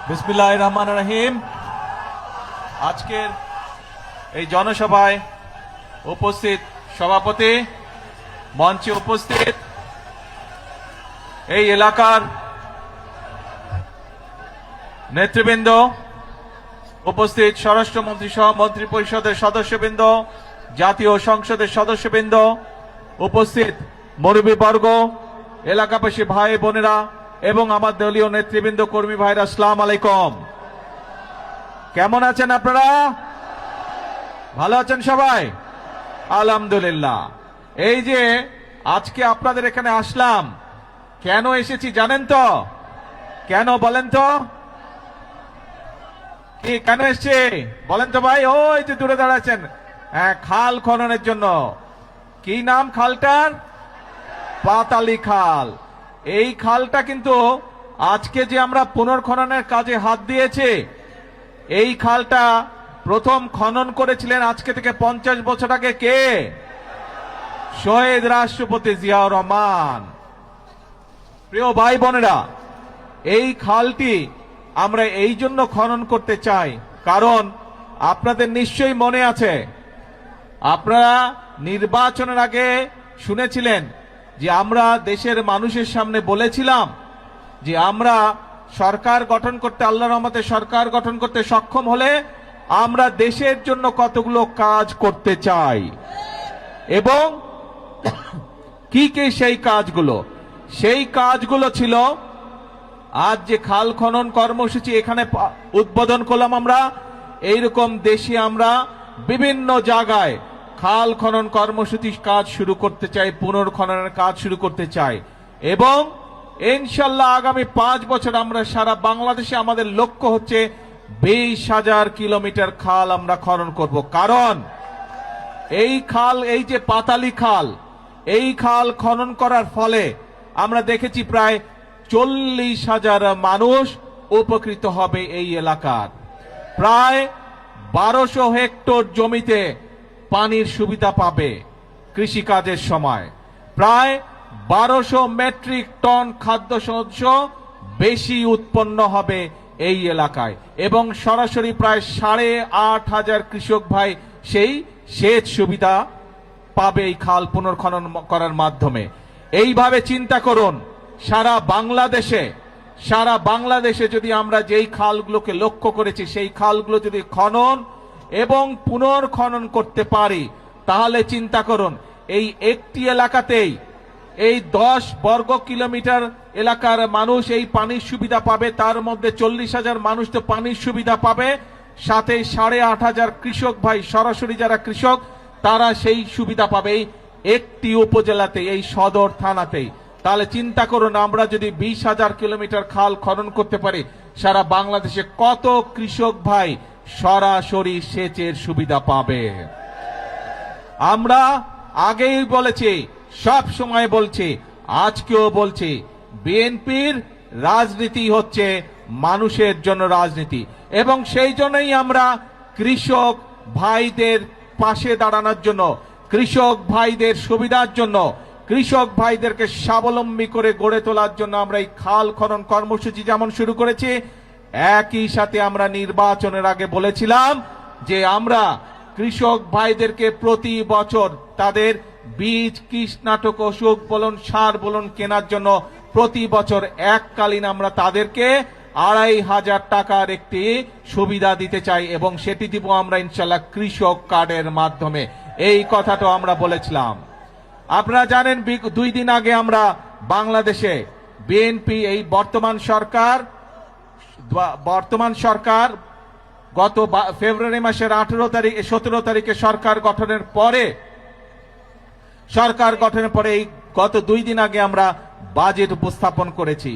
বিসমিল্লাহির রহমানির রহিম। আজকের এই জনসভায় উপস্থিত সভাপতি, মঞ্চে উপস্থিত এই এলাকার নেতৃবৃন্দ, উপস্থিত স্বরাষ্ট্রমন্ত্রী সহ মন্ত্রী পরিষদের সদস্যবৃন্দ, জাতীয় সংসদের সদস্যবৃন্দ, উপস্থিত মুরব্বীবর্গ, এলাকাবাসী ভাই বোনেরা এবং আমার দলীয় নেতৃবৃন্দ, কর্মী ভাইরা, আসসালামু আলাইকুম। কেমন আছেন আপনারা? ভালো আছেন সবাই? আলহামদুলিল্লাহ। এই যে আজকে আপনাদের এখানে আসলাম, কেন এসেছি জানেন তো? কেন বলেন তো? কি কেন এসছে বলেন তো ভাই? ওই যে দূরে দাঁড়াচ্ছেন, হ্যাঁ, খাল খননের জন্য। কি নাম খালটার? পাতালি খাল। এই খালটা কিন্তু আজকে যে আমরা পুনর্খননের কাজে হাত দিয়েছে, এই খালটা প্রথম খনন করেছিলেন আজকে থেকে 50 বছর আগে কে? শহীদ রাষ্ট্রপতি জিয়াউর রহমান। প্রিয় ভাই বোনেরা, এই খালটি আমরা এই জন্য খনন করতে চাই, কারণ আপনাদের নিশ্চয়ই মনে আছে, আপনারা নির্বাচনের আগে শুনেছিলেন যে আমরা দেশের মানুষের সামনে বলেছিলাম যে আমরা সরকার গঠন করতে, আল্লাহর রহমতে সরকার গঠন করতে সক্ষম হলে আমরা দেশের জন্য কতগুলো কাজ করতে চাই, এবং কি কি সেই কাজগুলো। সেই কাজগুলো ছিল আজ যে খাল খনন কর্মসূচি এখানে উদ্বোধন করলাম আমরা। এইরকম দেশে আমরা বিভিন্ন জায়গায় খাল খনন কর্মসূচি কাজ শুরু করতে চাই, পুনর্খননের কাজ শুরু করতে চাই, এবং ইনশাল্লাহ আগামী 5 বছর আমরা সারা বাংলাদেশে আমাদের লক্ষ্য হচ্ছে 20,000 কিলোমিটার খাল আমরা খনন করব। কারণ এই খাল, এই যে পাতালি খাল, এই খাল খনন করার ফলে আমরা দেখেছি প্রায় 40,000 মানুষ উপকৃত হবে এই এলাকার। প্রায় 1200 হেক্টর জমিতে পানির সুবিধা পাবে কৃষিকাজের সময়। প্রায় 1200 মেট্রিক টন খাদ্যশস্য বেশি উৎপন্ন হবে এই এলাকায়, এবং সরাসরি প্রায় 8,500 কৃষক ভাই সেই সেচ সুবিধা পাবে এই খাল পুনর্খনন করার মাধ্যমে। এইভাবে চিন্তা করুন, সারা বাংলাদেশে যদি আমরা যেই খালগুলোকে লক্ষ্য করেছি সেই খালগুলো যদি খনন এবং পুনর্খনন করতে পারি, তাহলে চিন্তা করুন এই একটি এলাকাতেই এই 10 বর্গ কিলোমিটার এলাকার মানুষ এই পানির সুবিধা পাবে। তার মধ্যে 40,000 মানুষ তো পানির সুবিধা পাবে, সাথে 8,500 কৃষক ভাই, সরাসরি যারা কৃষক, তারা সেই সুবিধা পাবে এই একটি উপজেলাতে, এই সদর থানাতেই। তাহলে চিন্তা করুন, আমরা যদি 20,000 কিলোমিটার খাল খনন করতে পারি, সারা বাংলাদেশে কত কৃষক ভাই সরাসরি সেচের সুবিধা পাবে। আমরা আগেই বলেছি, সব সময় বলছি, আজকেও বলছি, বিএনপির রাজনীতি হচ্ছে মানুষের জন্য রাজনীতি, এবং সেই জন্যই আমরা কৃষক ভাইদের পাশে দাঁড়ানোর জন্য, কৃষক ভাইদের সুবিধার জন্য, কৃষক ভাইদেরকে স্বাবলম্বী করে গড়ে তোলার জন্য আমরা এই খাল খনন কর্মসূচি যেমন শুরু করেছি, একই সাথে আমরা নির্বাচনের আগে বলেছিলাম যে আমরা কৃষক ভাইদেরকে প্রতি বছর তাদের বীজ, কীটনাশক, ওষুধ বলুন, সার বলুন কেনার জন্য প্রতি বছর এককালীন আমরা তাদেরকে 2,500 টাকার একটি সুবিধা দিতে চাই, এবং সেটি দিব আমরা ইনশাল্লাহ কৃষক কার্ডের মাধ্যমে। এই কথাটা আমরা বলেছিলাম। আপনারা জানেন 2 দিন আগে আমরা বাংলাদেশে বিএনপি, এই বর্তমান সরকার গত ফেব্রুয়ারি মাসের 17 তারিখে সরকার গঠনের পরে এই গত 2 দিন আগে আমরা বাজেট উপস্থাপন করেছি।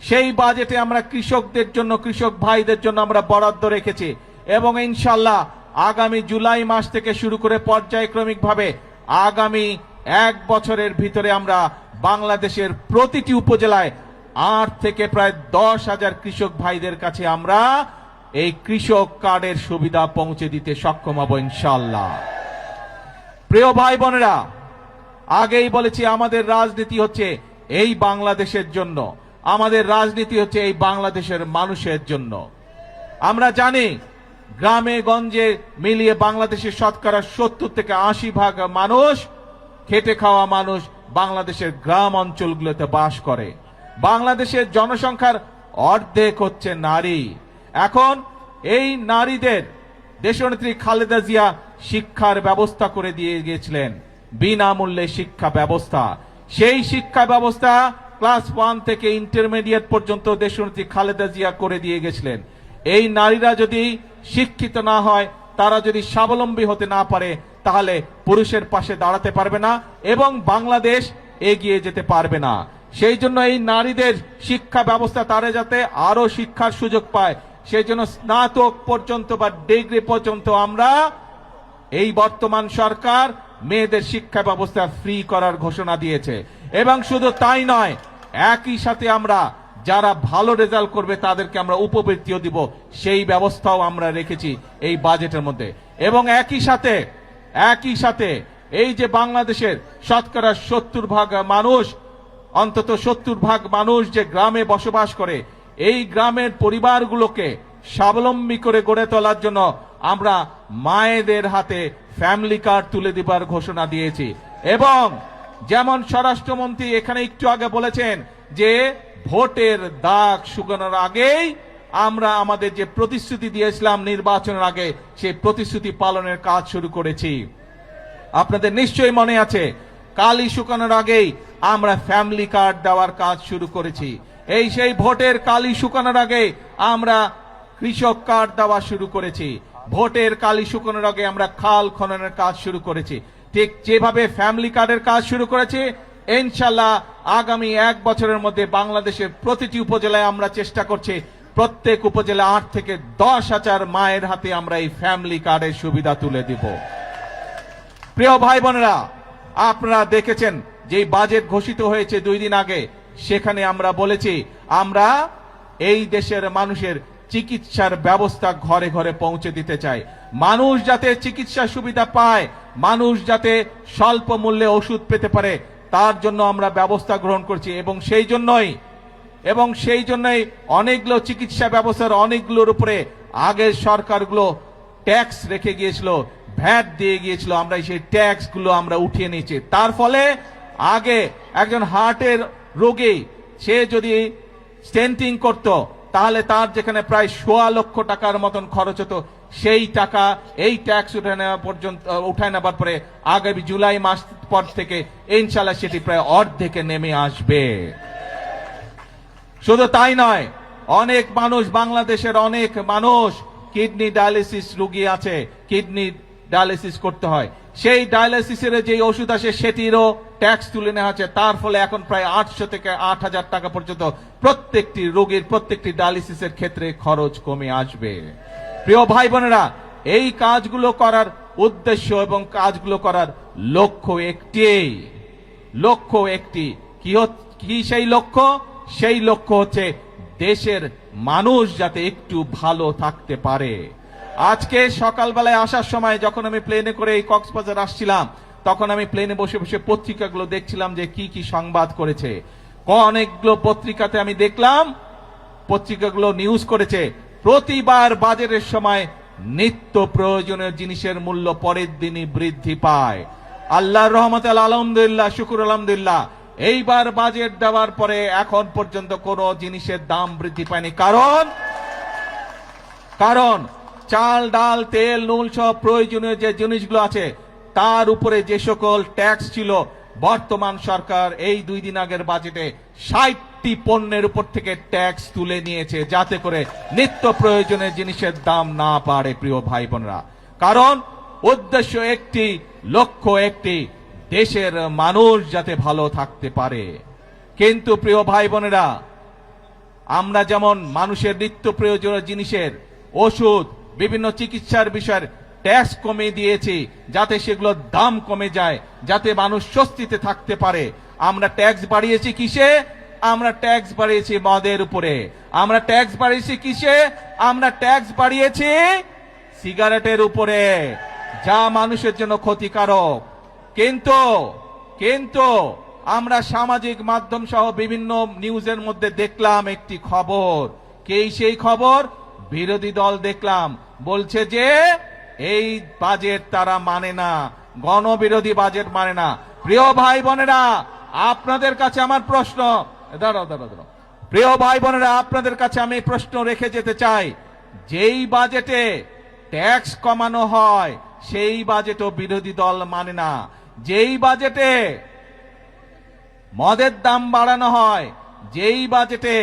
সেই বাজেটে আমরা কৃষকদের জন্য, কৃষক ভাইদের জন্য আমরা বরাদ্দ রেখেছি, এবং ইনশাল্লাহ আগামী জুলাই মাস থেকে শুরু করে পর্যায়ক্রমিকভাবে আগামী 1 বছরের ভিতরে আমরা বাংলাদেশের প্রতিটি উপজেলায় 8 থেকে প্রায় 10,000 কৃষক ভাইদের কাছে আমরা এই কৃষক কার্ডের সুবিধা পৌঁছে দিতে সক্ষম হব ইনশাআল্লাহ। প্রিয় ভাই বোনেরা, আগেই বলেছি আমাদের রাজনীতি হচ্ছে এই বাংলাদেশের জন্য, আমাদের রাজনীতি হচ্ছে এই বাংলাদেশের মানুষের জন্য। আমরা জানি গ্রামে গঞ্জে মিলিয়ে বাংলাদেশের শতকরা 70 থেকে 80% মানুষ খেটে খাওয়া মানুষ বাংলাদেশের গ্রাম অঞ্চলগুলোতে বাস করে। বাংলাদেশের জনসংখ্যার অর্ধেক হচ্ছে নারী। এখন এই নারীদের দেশনেত্রী খালেদা জিয়া শিক্ষার ব্যবস্থা করে দিয়ে গিয়েছিলেন, বিনামূল্যে শিক্ষা ব্যবস্থা। সেই শিক্ষা ব্যবস্থা ক্লাস 1 থেকে ইন্টারমিডিয়েট পর্যন্ত দেশনেত্রী খালেদা জিয়া করে দিয়ে গেছিলেন। এই নারীরা যদি শিক্ষিত না হয়, তারা যদি স্বাবলম্বী হতে না পারে, তাহলে পুরুষের পাশে দাঁড়াতে পারবে না এবং বাংলাদেশ এগিয়ে যেতে পারবে না। সেই জন্য এই নারীদের শিক্ষা ব্যবস্থা, তারা যাতে আরো শিক্ষার সুযোগ পায়, সেই জন্য স্নাতক পর্যন্ত বা ডিগ্রি পর্যন্ত আমরা এই বর্তমান সরকার মেয়েদের শিক্ষা ব্যবস্থা ফ্রি করার ঘোষণা দিয়েছে। এবং শুধু তাই নয়, একই সাথে আমরা যারা ভালো রেজাল্ট করবে তাদেরকে আমরা উপবৃত্তিও দিব, সেই ব্যবস্থাও আমরা রেখেছি এই বাজেটের মধ্যে। এবং একই সাথে এই যে বাংলাদেশের শতকরা 70% মানুষ, অন্তত 70% মানুষ যে গ্রামে বসবাস করে, এই গ্রামের পরিবারগুলোকে স্বাবলম্বী করে গড়ে তোলার জন্য আমরা মায়েদের হাতে ফ্যামিলি কার্ড তুলে দিবার ঘোষণা দিয়েছি। এবং যেমন স্বরাষ্ট্রমন্ত্রী এখানে একটু আগে বলেছেন যে ভোটের দাগ শুকানোর আগেই আমরা আমাদের যে প্রতিশ্রুতি দিয়েছিলাম নির্বাচনের আগে, সেই প্রতিশ্রুতি পালনের কাজ শুরু করেছি। আপনাদের নিশ্চয়ই মনে আছে, কালি শুকানোর আগেই আমরা ফ্যামিলি কার্ড দেওয়ার কাজ শুরু করেছি। এই সেই ভোটের কালি শুকানোর আগে আমরা কৃষক কার্ড দেওয়া শুরু করেছি। ভোটের কালি শুকানোর আগে আমরা খাল খননের কাজ শুরু করেছি। ঠিক যেভাবে ফ্যামিলি কার্ডের কাজ শুরু করেছি, ইনশাল্লাহ আগামী 1 বছরের মধ্যে বাংলাদেশের প্রতিটি উপজেলায় আমরা চেষ্টা করছি প্রত্যেক উপজেলা 8 থেকে 10,000 মায়ের হাতে আমরা এই ফ্যামিলি কার্ডের সুবিধা তুলে দিব। প্রিয় ভাই বোনেরা, আপনারা দেখেছেন যে বাজেট ঘোষিত হয়েছে 2 দিন আগে, সেখানে আমরা বলেছি আমরা এই দেশের মানুষের চিকিৎসার ব্যবস্থা ঘরে ঘরে পৌঁছে দিতে চাই। মানুষ যাতে চিকিৎসা সুবিধা পায়, মানুষ যাতে স্বল্প মূল্যে ওষুধ পেতে পারে, তার জন্য আমরা ব্যবস্থা গ্রহণ করছি। এবং সেই জন্যই অনেকগুলো চিকিৎসা ব্যবস্থার অনেকগুলোর উপরে আগের সরকারগুলো ট্যাক্স রেখে গিয়েছিল, ভ্যাট দিয়ে গিয়েছিল, আমরা সেই ট্যাক্স গুলো আমরা উঠিয়ে নিয়েছি। তার ফলে আগে একজন হার্টের রোগী সে যদি স্টেন্টিং করত, তাহলে তার যেখানে প্রায় 1.25 লক্ষ টাকার মতন খরচ হতো, সেই টাকা এই ট্যাক্স উঠায় নেবার পরে আগামী জুলাই মাস পর থেকে ইনশাল্লাহ সেটি প্রায় অর্ধেকে নেমে আসবে। শুধু তাই নয়, অনেক মানুষ, বাংলাদেশের অনেক মানুষ কিডনি ডায়ালিসিস রোগী আছে, কিডনি ডায়ালিসিস করতে হয়, সেই ডায়ালিসিসের যে ওষুধ আসে সেটিরও ট্যাক্স তুলে নেওয়া হচ্ছে। তার ফলে এখন প্রায় 800 থেকে 8,000 টাকা পর্যন্ত প্রত্যেকটি রোগীর প্রত্যেকটি ডায়ালিসিসের ক্ষেত্রে খরচ কমে আসবে। প্রিয় ভাই বোনেরা, এই কাজগুলো করার উদ্দেশ্য এবং কাজগুলো করার লক্ষ্য একটি। কি সেই লক্ষ্য? সেই লক্ষ্য হচ্ছে দেশের মানুষ যাতে একটু ভালো থাকতে পারে। আজকে সকালবেলায় আসার সময় যখন আমি প্লেনে করে এই কক্সবাজার আসছিলাম, তখন আমি প্লেনে বসে বসে পত্রিকাগুলো দেখছিলাম যে কি কি সংবাদ করেছে। অনেকগুলো পত্রিকাতে আমি দেখলাম, পত্রিকাগুলো নিউজ করেছে প্রতিবার বাজারের সময় নিত্য প্রয়োজনীয় জিনিসের মূল্য পরের দিনই বৃদ্ধি পায়। আল্লাহর রহমতে আলহামদুলিল্লাহ, শুকুর আলহামদুলিল্লাহ, এইবার বাজেট দেওয়ার পরে এখন পর্যন্ত কোনো জিনিসের দাম বৃদ্ধি পায়নি। কারণ চাল, ডাল, তেল, নুন সব প্রয়োজনীয় যে জিনিসগুলো আছে তার উপরে যে সকল ট্যাক্স ছিল, বর্তমান সরকার এই 2 দিন আগের বাজেটে 60টি পণ্যের উপর থেকে ট্যাক্স তুলে নিয়েছে, যাতে করে নিত্য প্রয়োজনীয় জিনিসের দাম না বাড়ে। প্রিয় ভাই বোনেরা, কারণ উদ্দেশ্য একটি, লক্ষ্য একটি, দেশের মানুষ যাতে ভালো থাকতে পারে। কিন্তু প্রিয় ভাই বোনেরা, আমরা যেমন মানুষের নিত্য প্রয়োজনীয় জিনিসের, ওষুধ, বিভিন্ন চিকিৎসার বিষয়ের ট্যাক্স কমিয়ে দিয়েছি যাতে সেগুলোর দাম কমে যায়, যাতে মানুষ স্বস্তিতে থাকতে পারে। আমরা ট্যাক্স বাড়িয়েছি কিসে? আমরা ট্যাক্স বাড়িয়েছি মদের উপরে। আমরা ট্যাক্স বাড়িয়েছি কিসে? আমরা ট্যাক্স বাড়িয়েছি সিগারেটের উপরে, যা মানুষের জন্য ক্ষতিকারক। কিন্তু আমরা সামাজিক মাধ্যম সহ বিভিন্ন নিউজের মধ্যে দেখলাম একটি খবর। সেই খবর, বিরোধী দল দেখলাম বলছে যে এই বাজেট তারা মানে না, গণবিরোধী বাজেট মানে না। প্রিয় ভাই বোনেরা, আপনাদের কাছে আমার প্রশ্ন, দাঁড়াও, প্রিয় ভাই বোনেরা, আপনাদের কাছে আমি প্রশ্ন রেখে যেতে চাই, যেই বাজেটে ট্যাক্স কমানো হয় সেই বাজেটও বিরোধী দল মানে না। যেই বাজেটে মদের দাম বাড়ানো হয়, যেই বাজেটে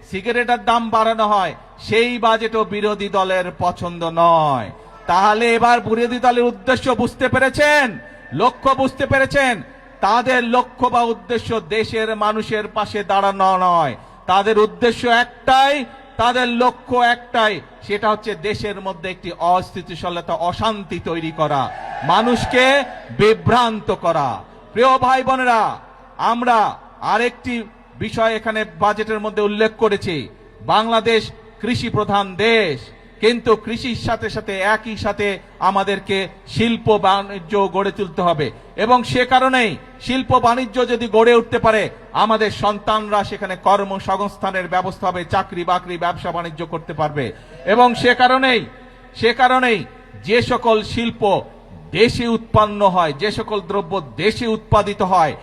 সিগারেটের দাম বাড়ানো হয়, সেই বাজেটও বিরোধী দলের পছন্দ নয়। তাহলে এবার বিরোধী দলের উদ্দেশ্য বুঝতে পেরেছেন, লক্ষ্য বুঝতে পেরেছেন? তাদের লক্ষ্য বা উদ্দেশ্য দেশের মানুষের পাশে দাঁড়ানো নয়, তাদের উদ্দেশ্য একটাই, তাদের লক্ষ্য একটাই, সেটা হচ্ছে দেশের মধ্যে একটি অস্থিতিশীলতা, অশান্তি তৈরি করা, মানুষকে বিভ্রান্ত করা। প্রিয় ভাই বোনেরা, আমরা আরেকটি বিষয় এখানে বাজেটের মধ্যে উল্লেখ করেছি, বাংলাদেশ কৃষি প্রধান দেশ, কিন্তু কৃষির সাথে সাথে একই সাথে আমাদেরকে শিল্প বাণিজ্য গড়ে তুলতে হবে, এবং সে কারণেই শিল্প বাণিজ্য যদি গড়ে উঠতে পারে আমাদের সন্তানরা সেখানে কর্মসংস্থানের ব্যবস্থা হবে, চাকরি বাকরি ব্যবসা বাণিজ্য করতে পারবে। এবং সে কারণেই যে সকল শিল্প দেশে উৎপন্ন হয়, যে সকল দ্রব্য দেশে উৎপাদিত হয়,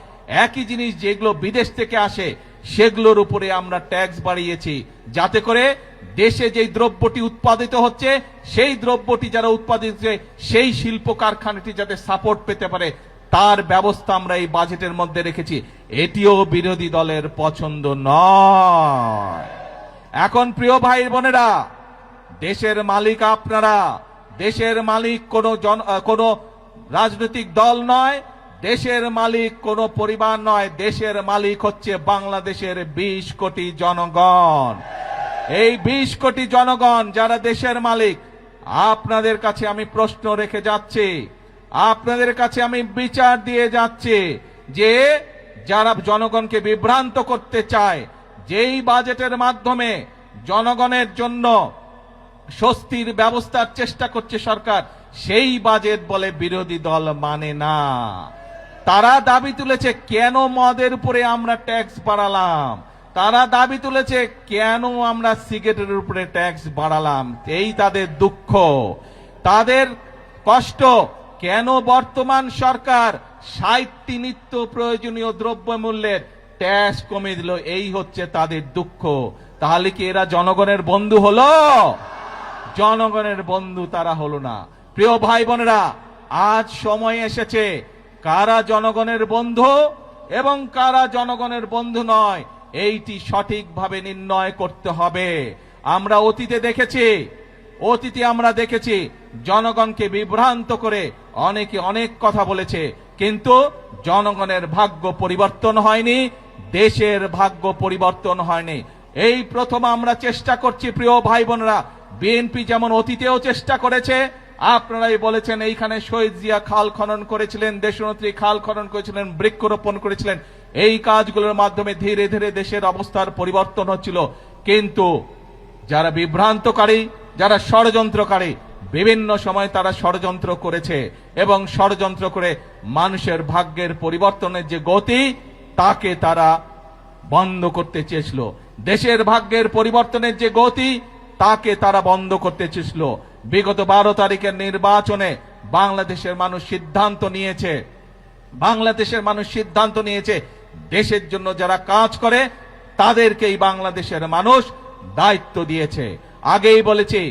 একই জিনিস যেগুলো বিদেশ থেকে আসে সেগুলোর উপরে আমরা ট্যাক্স বাড়িয়েছি, যাতে করে দেশে যেই দ্রব্যটি উৎপাদিত হচ্ছে সেই দ্রব্যটি যারা উৎপাদিত হচ্ছে সেই শিল্প কারখানাটি যাতে সাপোর্ট পেতে পারে তার ব্যবস্থা আমরা এই বাজেটের মধ্যে রেখেছি। এটিও বিরোধী দলের পছন্দ নয়। এখন প্রিয় ভাই বোনেরা, দেশের মালিক আপনারা, দেশের মালিক কোনো রাজনৈতিক দল নয়, দেশের মালিক কোনো পরিবার নয়, দেশের মালিক হচ্ছে বাংলাদেশের 20 কোটি জনগণ। এই 20 কোটি জনগণ যারা দেশের মালিক, আপনাদের কাছে আমি প্রশ্ন রেখে যাচ্ছি, আপনাদের কাছে আমি বিচার দিয়ে যাচ্ছি, যে যারা জনগণকে বিভ্রান্ত করতে চায়, যেই বাজেটের মাধ্যমে জনগণের জন্য স্বস্তির ব্যবস্থার চেষ্টা করছে সরকার, সেই বাজেট বলে বিরোধী দল মানে না। তারা দাবি তুলেছে কেন মদের উপরে আমরা ট্যাক্স বাড়ালাম, তারা দাবি তুলেছে কেন আমরা সিগারেটের উপরে ট্যাক্স বাড়ালাম, এই তাদের দুঃখ, তাদের কষ্ট। কেন বর্তমান সরকার 60টি নিত্য প্রয়োজনীয় দ্রব্যমূল্যের ট্যাক্স কমিয়ে দিল, এই হচ্ছে তাদের দুঃখ। তাহলে কি এরা জনগণের বন্ধু হলো? জনগণের বন্ধু তারা হলো না। প্রিয় ভাই বোনেরা, আজ সময় এসেছে কারা জনগণের বন্ধু এবং কারা জনগণের বন্ধু নয় এইটি সঠিকভাবে নির্ণয় করতে হবে। আমরা অতীতে দেখেছি জনগণকে বিভ্রান্ত করে অনেকে অনেক কথা বলেছে, কিন্তু জনগণের ভাগ্য পরিবর্তন হয়নি, দেশের ভাগ্য পরিবর্তন হয়নি। এই প্রথম আমরা চেষ্টা করছি প্রিয় ভাই বোনেরা, বিএনপি যেমন অতীতেও চেষ্টা করেছে, আপনারাই বলেছেন এইখানে শহীদ জিয়া খাল খনন করেছিলেন, দেশনেত্রী খাল খনন করেছিলেন, বৃক্ষরোপণ করেছিলেন, এই কাজগুলোর মাধ্যমে ধীরে ধীরে দেশের অবস্থার পরিবর্তন হচ্ছিল। কিন্তু যারা বিভ্রান্তকারী, যারা ষড়যন্ত্রকারী, বিভিন্ন সময় তারা ষড়যন্ত্র করেছে এবং ষড়যন্ত্র করে মানুষের ভাগ্যের পরিবর্তনের যে গতি তাকে তারা বন্ধ করতে চেয়েছিল, দেশের ভাগ্যের পরিবর্তনের যে গতি তাকে তারা বন্ধ করতে চেয়েছিল। বিগত 12 তারিখের নির্বাচনে বাংলাদেশের মানুষ সিদ্ধান্ত নিয়েছে দেশের জন্য যারা কাজ করে তাদেরকেই বাংলাদেশের মানুষ দায়িত্ব দিয়েছে। আগেই বলেছি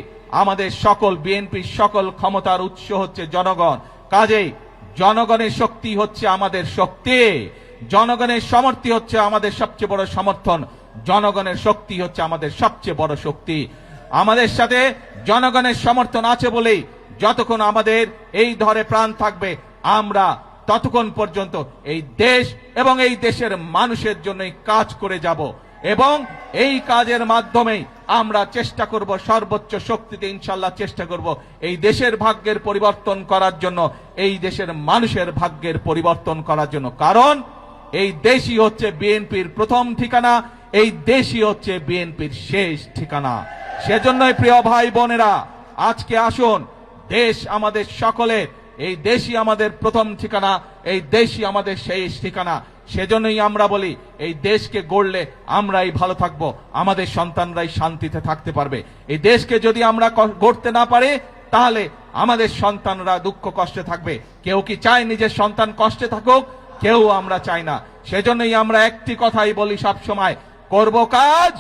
আমাদের সকল বিএনপির সকল ক্ষমতার উৎস হচ্ছে জনগণ, কাজেই জনগণের শক্তি হচ্ছে আমাদের শক্তি, জনগণের সমর্থন হচ্ছে আমাদের সবচেয়ে বড় সমর্থন, জনগণের শক্তি হচ্ছে আমাদের সবচেয়ে বড় শক্তি। আমাদের সাথে জনগণের সমর্থন আছে বলেই যতক্ষণ আমাদের এই ধরে প্রাণ থাকবে আমরা ততক্ষণ পর্যন্ত এই দেশ এবং এই দেশের মানুষের জন্যই কাজ করে যাব, এবং এই কাজের মাধ্যমে আমরা চেষ্টা করব সর্বোচ্চ শক্তিতে ইনশাআল্লাহ চেষ্টা করব এই দেশের ভাগ্যের পরিবর্তন করার জন্য, এই দেশের মানুষের ভাগ্যের পরিবর্তন করার জন্য। কারণ এই দেশই হচ্ছে বিএনপির প্রথম ঠিকানা, এই দেশই হচ্ছে বিএনপির শেষ ঠিকানা। সেজন্যই প্রিয় ভাই বোনেরা, আজকে আসুন, দেশ আমাদের সকলের, এই দেশই আমাদের প্রথম ঠিকানা, এই দেশই আমাদের শেষ ঠিকানা। সেজন্যই আমরা বলি এই দেশকে গড়লে আমরাই ভালো থাকবো, আমাদের সন্তানরাই শান্তিতে থাকতে পারবে। এই দেশকে যদি আমরা গড়তে না পারি তাহলে আমাদের সন্তানরা দুঃখ কষ্টে থাকবে। কেউ কি চায় নিজের সন্তান কষ্টে থাকুক? কেউ আমরা চাই না। সেজন্যই আমরা একটি কথাই বলি সব সময়, করব কাজ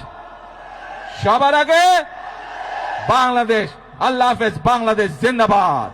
সবার আগে বাংলাদেশ। আল্লাহ হাফেজ। বাংলাদেশ জিন্দাবাদ।